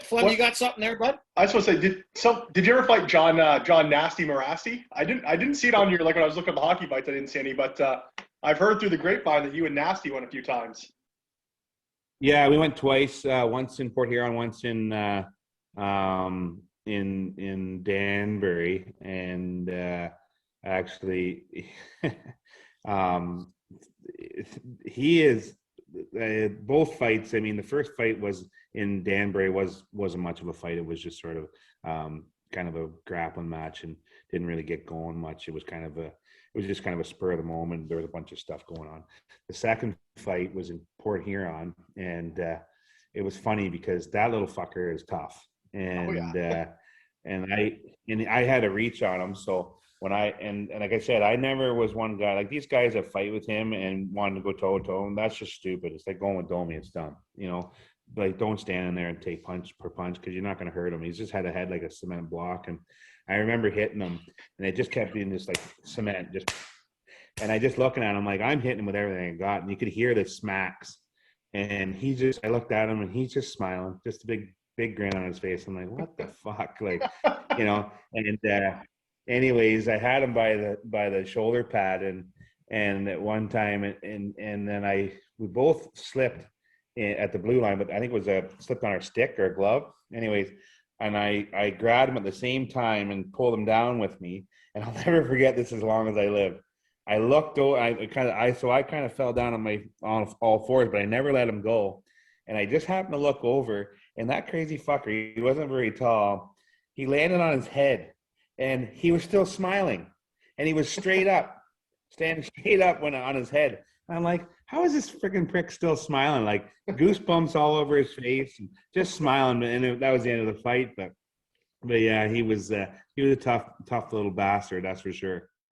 Flynn, you got something there, bud? I was supposed to say, did you ever fight Jon Nasty Mirasty? I didn't see it on your, like, when I was looking at the hockey fights, I didn't see any, but I've heard through the grapevine that you and Nasty went a few times. Yeah, we went twice. Once in Port Huron, once in Danbury, and actually, he is both fights. I mean, the first fight was in Danbury wasn't much of a fight. It was just sort of kind of a grappling match and didn't really get going much. It was just kind of a spur of the moment. There was a bunch of stuff going on. The second fight was in Port Huron, and it was funny because that little fucker is tough, and and I had a reach on him. So when and like I said, I never was one guy like these guys that fight with him and wanted to go toe to toe. That's just stupid. It's like going with Domi. It's dumb, you know. Like, don't stand in there and take punch per punch because you're not going to hurt him. He's just had a head like a cement block, and I remember hitting him, and it just kept being this like cement, and I just looking at him like I'm hitting him with everything I got, and you could hear the smacks, and I looked at him and he's just smiling, just a big grin on his face. I'm like, what the fuck, like, you know. And anyways, I had him by the shoulder pad, and at one time, and then we both slipped at the blue line, but I think it was slipped on our stick or a glove. Anyways, and I grabbed him at the same time and pulled him down with me. And I'll never forget this as long as I live. I looked over, I kind of fell down on all fours, but I never let him go. And I just happened to look over, and that crazy fucker, he wasn't very tall. He landed on his head, and he was still smiling, and he was straight up, standing straight up on his head. And I'm like, how is this freaking prick still smiling? Like, goosebumps all over his face, and just smiling. And that was the end of the fight. But yeah, he was a tough little bastard, that's for sure.